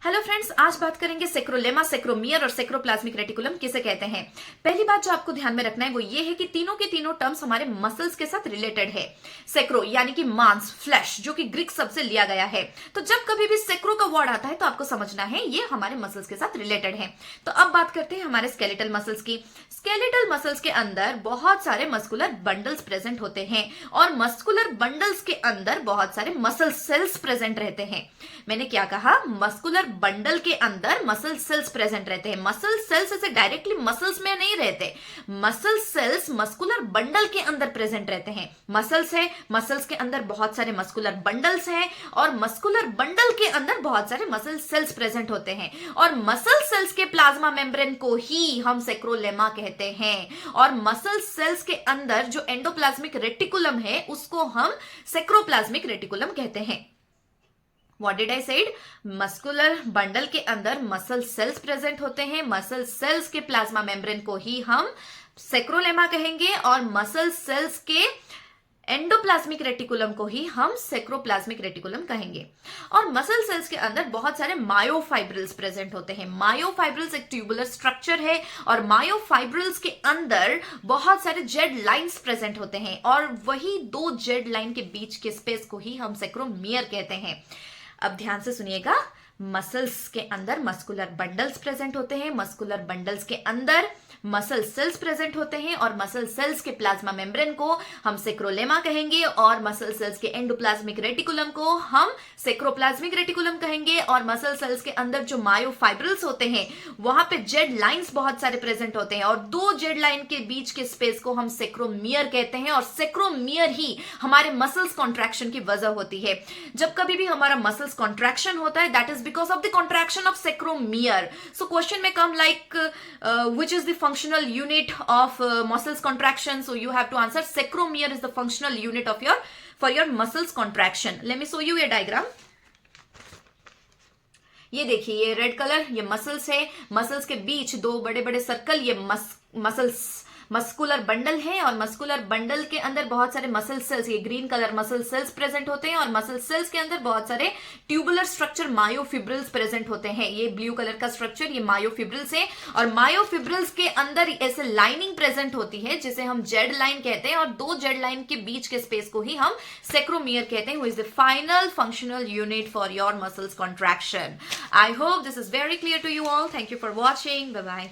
Hello friends, आज बात करेंगे सेक्रोलेमा, सेक्रोमियर और सेक्रोप्लाज्मिक रेटिकुलम किसे कहते हैं। पहली बात जो आपको ध्यान में रखना है वो ये है कि तीनों के तीनों टर्म्स हमारे मसल्स के साथ रिलेटेड है। सेक्रो यानी कि मांस, फ्लैश, जो कि ग्रीक शब्द से लिया गया है। तो जब कभी भी सेक्रो का वर्ड आता है तो आपको समझना है ये हमारे मसल्स के साथ रिलेटेड है। तो अब बात करते हैं हमारे स्केलेटल मसल्स की। स्केलेटल मसल्स के अंदर बहुत सारे मस्कुलर बंडल्स प्रेजेंट होते हैं और मस्कुलर बंडल्स के अंदर बहुत सारे मसल सेल्स प्रेजेंट रहते हैं। मैंने क्या कहा? मस्कुलर बंडल के अंदर मसल सेल्स प्रेजेंट रहते हैं। मसल सेल्स ऐसे डायरेक्टली मसल्स में नहीं रहते, मसल सेल्स मस्कुलर बंडल के अंदर प्रेजेंट रहते हैं। मसल्स है, मसल्स के अंदर बहुत सारे मस्कुलर बंडल्स हैं और मस्कुलर बंडल के अंदर बहुत सारे मसल सेल्स प्रेजेंट होते हैं और मसल सेल्स के प्लाज्मा मेम्ब्रेन को ही हम सेक्रोलेमा कहते हैं और मसल सेल्स के अंदर जो एंडोप्लाज्मिक रेटिकुलम है उसको हम सेक्रोप्लाज्मिक रेटिकुलम कहते हैं। What did I said? Muscular bundle के अंदर मसल सेल्स प्रेजेंट होते हैं। मसल सेल्स के प्लाज्मा मेम्ब्रेन को ही हम सेक्रोलेमा कहेंगे और मसल सेल्स के एंडोप्लाज्मिक रेटिकुलम को ही हम सेक्रोप्लाज्मिक रेटिकुलम कहेंगे। और मसल सेल्स के अंदर बहुत सारे मायोफाइब्रिल्स प्रेजेंट होते हैं। मायोफाइब्रिल्स एक ट्यूबुलर स्ट्रक्चर है और मायोफाइब्रिल्स के अंदर बहुत सारे जेड लाइंस प्रेजेंट होते हैं और वही दो जेड लाइन के बीच के स्पेस को ही हम सेक्रोमियर कहते हैं। अब ध्यान से सुनिएगा, मसल्स के अंदर मस्कुलर बंडल्स प्रेजेंट होते हैं, मस्कुलर बंडल्स के अंदर मसल सेल्स प्रेजेंट होते हैं और मसल सेल्स के प्लाज्मा मेम्ब्रेन को हम सेक्रोलेमा कहेंगे और मसल सेल्स के एंडोप्लाज्मिक रेटिकुलम को हम सेक्रोप्लाज्मिक रेटिकुलम कहेंगे और मसल सेल्स के अंदर जो मायोफाइब्रिल्स होते हैं वहां पे जेड लाइंस बहुत सारे प्रेजेंट होते हैं और दो जेड लाइन के बीच के स्पेस को हम सेक्रोमियर कहते हैं और सेक्रोमियर ही हमारे मसल्स कॉन्ट्रैक्शन की वजह होती है। जब कभी भी हमारा मसल्स कॉन्ट्रैक्शन होता है that is because of the contraction of sarcomere. So question में come like which is the functional unit of muscles contraction, so you have to answer secromier is the functional unit of your muscles contraction. Let me show you a diagram. ये देखिए, ये red colour, ये muscles है, muscles के बीच दो बड़े बड़े circle, ये मसल्स मस्कुलर बंडल है और मस्कुलर बंडल के अंदर बहुत सारे मसल सेल्स, ये green colour muscle cells present होते हैं और मसल सेल्स के अंदर बहुत सारे ट्यूबुलर स्ट्रक्चर मायोफिब्रिल्स प्रेजेंट होते हैं। ये ब्लू कलर का स्ट्रक्चर, ये मायोफिब्रिल्स है और मायोफिब्रिल्स के अंदर ऐसे लाइनिंग प्रेजेंट होती है जिसे हम जेड लाइन कहते हैं और दो जेड लाइन के बीच के स्पेस को ही हम सेक्रोमियर कहते हैं, which is the final functional unit for your muscles contraction. I hope this is very clear to you all. Thank you for watching. Bye bye.